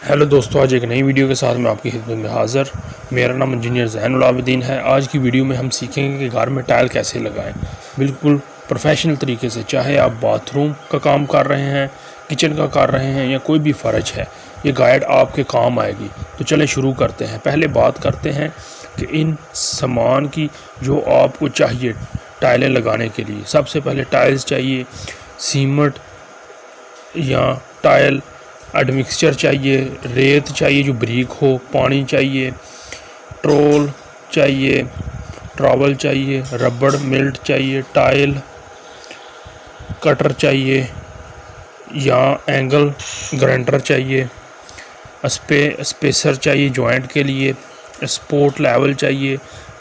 Hello दोस्तों, आज एक नई वीडियो के साथ मैं आपकी खिदमत में हाज़िर। मेरा नाम इंजीनियर ज़ैनुल आबिदीन है। आज की वीडियो में हम सीखेंगे कि घर में टाइल कैसे लगाएं, बिल्कुल प्रोफेशनल तरीके से। चाहे आप बाथरूम का काम कर रहे हैं, किचन का कर रहे हैं या कोई भी फ़र्ज है, ये गाइड आपके काम आएगी। तो चले शुरू करते हैं। पहले बात करते हैं कि इन सामान की जो आपको चाहिए टाइलें लगाने के लिए। सबसे पहले टाइल्स चाहिए, सीमेंट या टाइल एडमिक्सचर चाहिए, रेत चाहिए जो बरीक हो, पानी चाहिए, ट्रोल चाहिए, ट्रॉवल चाहिए, रबड़ मिल्ट चाहिए, टाइल कटर चाहिए या एंगल ग्राइंडर चाहिए, स्पेसर चाहिए जॉइंट के लिए, सपोर्ट लेवल चाहिए,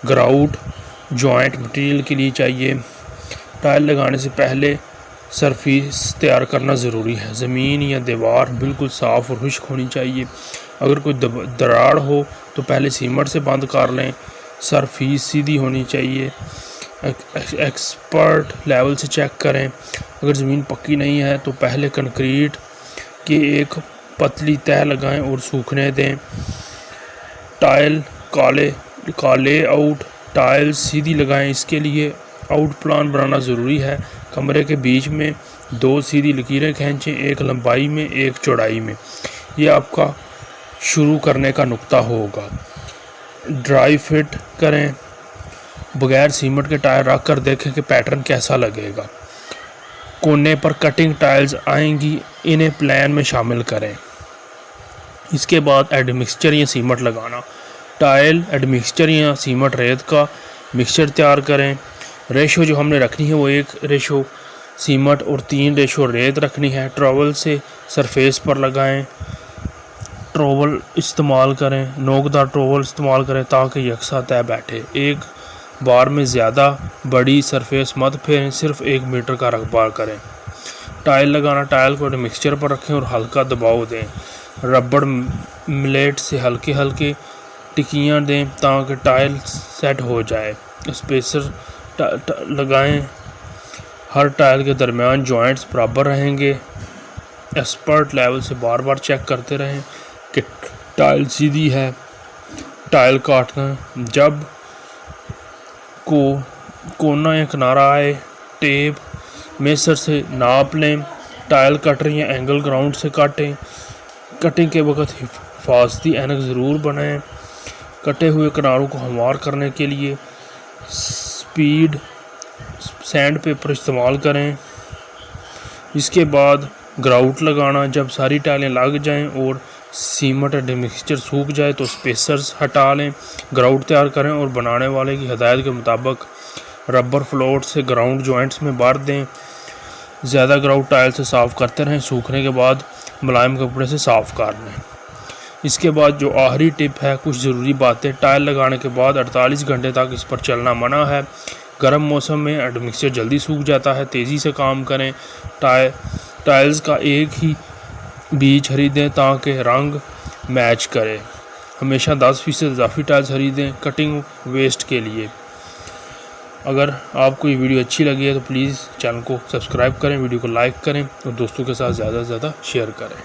ग्राउट जॉइंट मटेरियल के लिए चाहिए। टाइल लगाने से पहले सरफेस तैयार करना ज़रूरी है। ज़मीन या दीवार बिल्कुल साफ़ और खुश्क होनी चाहिए। अगर कोई दरार हो तो पहले सीमेंट से बंद कर लें। सरफेस सीधी होनी चाहिए। एक्सपर्ट लेवल से चेक करें। अगर ज़मीन पक्की नहीं है तो पहले कंक्रीट की एक पतली तह लगाएं और सूखने दें। टाइल काले आउट टाइल सीधी लगाएं। इसके लिए आउट प्लान बनाना ज़रूरी है। कमरे के बीच में 2 सीधी लकीरें खींचें, एक लंबाई में एक चौड़ाई में। ये आपका शुरू करने का नुक्ता होगा। ड्राई फिट करें। बगैर सीमेंट के टाइल रख कर देखें कि पैटर्न कैसा लगेगा। कोने पर कटिंग टाइल्स आएंगी, इन्हें प्लान में शामिल करें। इसके बाद एडमिक्सचर या सीमेंट लगाना। टाइल एडमिक्सचर या सीमेंट रेत का मिक्सचर तैयार करें। रेशो जो हमने रखनी है वो 1 रेशो सीमेंट और 3 रेशो रेत रखनी है। ट्रॉवल से सरफेस पर लगाएं। ट्रॉवल इस्तेमाल करें, नोकदार ट्रॉवल इस्तेमाल करें ताकि यकसा तय बैठे। एक बार में ज़्यादा बड़ी सरफेस मत फेरें, सिर्फ 1 मीटर का रकबा करें। टाइल लगाना। टाइल को मिक्सचर पर रखें और हल्का दबाव दें। रबड़ मिलेट से हल्के हल्के टिकियाँ दें ताकि टाइल सेट हो जाए। स्पेसर लगाएं। हर टाइल के दरमियान जॉइंट्स बराबर रहेंगे। एक्सपर्ट लेवल से बार बार चेक करते रहें कि टाइल सीधी है। टाइल काटना। जब कोना या किनारा आए, टेप मेसर से नाप लें। टाइल कटर या एंगल ग्राउंड से काटें। कटिंग के वक्त हिफाजती ऐनक ज़रूर बनाएं। कटे हुए किनारों को हमवार करने के लिए स्पीड सैंड पेपर इस्तेमाल करें। इसके बाद ग्राउट लगाना। जब सारी टाइलें लग जाएं और सीमेंट एडमिक्सचर सूख जाए तो स्पेसर्स हटा लें। ग्राउट तैयार करें और बनाने वाले की हदायत के मुताबिक रबर फ्लोट से ग्राउंड जॉइंट्स में भर दें। ज़्यादा ग्राउट टाइल से साफ़ करते रहें। सूखने के बाद मुलायम कपड़े से साफ़ कर लें। इसके बाद जो आखिरी टिप है, कुछ ज़रूरी बातें। टाइल लगाने के बाद 48 घंटे तक इस पर चलना मना है। गर्म मौसम में एडमिक्सचर जल्दी सूख जाता है। तेज़ी से काम करें। टाइल्स का एक ही बीज खरीदें ताकि रंग मैच करे। हमेशा 10% इजाफी टाइल्स खरीदें कटिंग वेस्ट के लिए। अगर आपको ये वीडियो अच्छी लगी है तो प्लीज़ चैनल को सब्सक्राइब करें, वीडियो को लाइक करें और दोस्तों के साथ ज़्यादा से ज़्यादा शेयर करें।